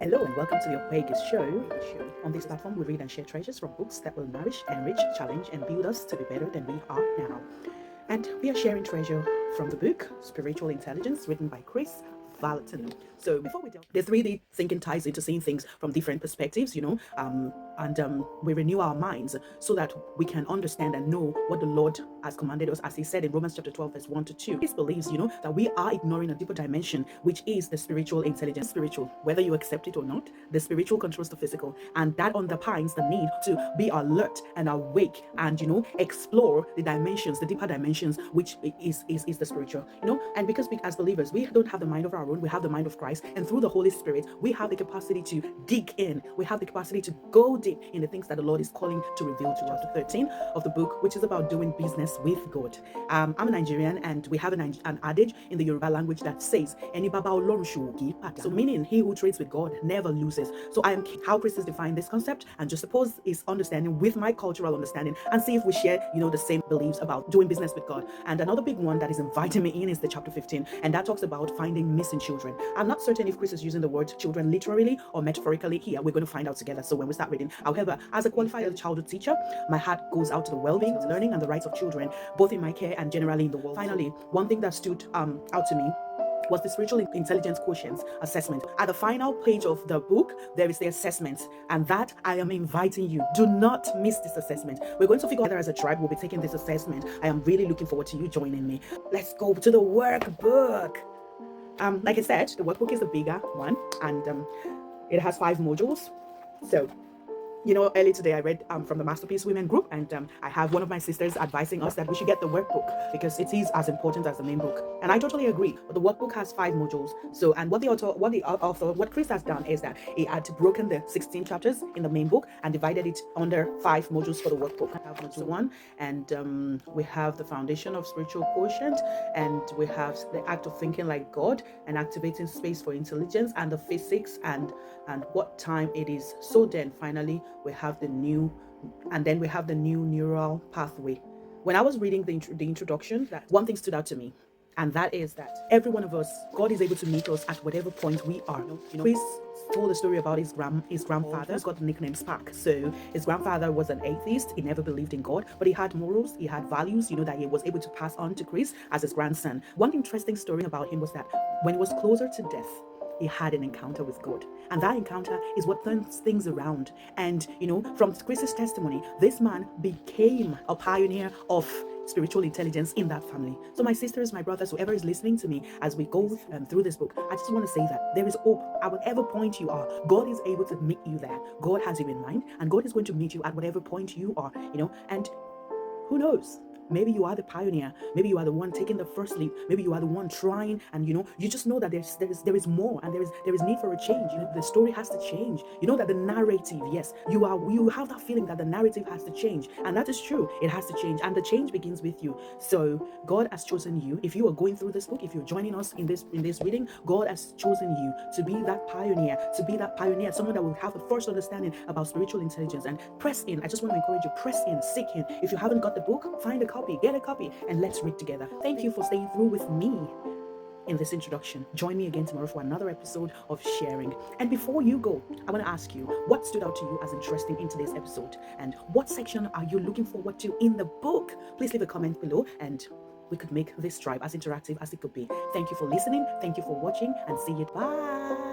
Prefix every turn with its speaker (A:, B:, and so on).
A: Hello and welcome to the Vegas Show. On this platform, we read and share treasures from books that will nourish, enrich, challenge, and build us to be better than we are now. And we are sharing treasure from the book Spiritual Intelligence, written by Chris Vallotton. So before we delve, the 3D thinking ties into seeing things from different perspectives, and we renew our minds so that we can understand and know what the Lord has commanded us, as He said in Romans chapter 12, verse 1 to 2. He believes, that we are ignoring a deeper dimension, which is the spiritual intelligence. Spiritual, whether you accept it or not, the spiritual controls the physical, and that underpins the need to be alert and awake and explore the dimensions, the deeper dimensions, which is the spiritual. And because we, as believers, we don't have the mind of our own, we have the mind of Christ, and through the Holy Spirit, we have the capacity to dig in. We have the capacity to go deep in the things that the Lord is calling to reveal to us. Chapter 13 of the book, which is about doing business with God. I'm a Nigerian, and we have an adage in the Yoruba language that says, "Eni baba Olorun shogi pada." So meaning, he who trades with God never loses. So I am how Christians define this concept, and just suppose his understanding with my cultural understanding, and see if we share, the same beliefs about doing business with God. And another big one that is inviting me in is the chapter 15, and that talks about finding missing children. I'm not certain if Chris is using the word children literally or metaphorically here. We're going to find out together. So when we start reading, however, as a qualified early childhood teacher, my heart goes out to the well-being, the learning, and the rights of children, both in my care and generally in the world. Finally, one thing that stood out to me was the spiritual intelligence quotient assessment. At the final page of the book, there is the assessment, and that I am inviting you. Do not miss this assessment. We're going to figure out as a tribe, we'll be taking this assessment. I am really looking forward to you joining me. Let's go to the workbook. Like I said, the workbook is the bigger one, and it has 5 modules. So early today I read from the Masterpiece Women group, and I have one of my sisters advising us that we should get the workbook because it is as important as the main book. And I totally agree. But the workbook has 5 modules. So, and what Chris has done is that he had broken the 16 chapters in the main book and divided it under 5 modules for the workbook. I have module 1, and we have the foundation of spiritual quotient, and we have the act of thinking like God, and activating space for intelligence, and the physics, and what time it is. So then finally we have the new neural pathway. When I was reading the introduction, that one thing stood out to me, and that is that every one of us, God is able to meet us at whatever point we are. Chris told a story about his grandfather, who's got the nickname Spark. So his grandfather was an atheist. He never believed in God, but he had morals, he had values, that he was able to pass on to Chris as his grandson. One interesting story about him was that when he was closer to death, he had an encounter with God, and that encounter is what turns things around. And from Chris's testimony, this man became a pioneer of spiritual intelligence in that family. So my sisters, my brothers, whoever is listening to me as we go through this book, I just want to say that there is hope at whatever point you are. God is able to meet you there. God has you in mind, and God is going to meet you at whatever point you are. And who knows? Maybe you are the pioneer. Maybe you are the one taking the first leap. Maybe you are the one trying, and you just know that there is more, and there is need for a change. The story has to change. That the narrative, yes, you have that feeling that the narrative has to change, and that is true. It has to change, and the change begins with you. So God has chosen you. If you are going through this book, if you're joining us in this reading, God has chosen you to be that pioneer, someone that will have the first understanding about spiritual intelligence. And press in. I just want to encourage you, press in, seek Him. If you haven't got the book, find a copy, get a copy, and let's read together. Thank you for staying through with me in this introduction. Join me again tomorrow for another episode of sharing. And before you go, I want to ask you, what stood out to you as interesting in today's episode, and what section are you looking forward to in the book? Please leave a comment below, and we could make this tribe as interactive as it could be. Thank you for listening, thank you for watching, and see you. Bye.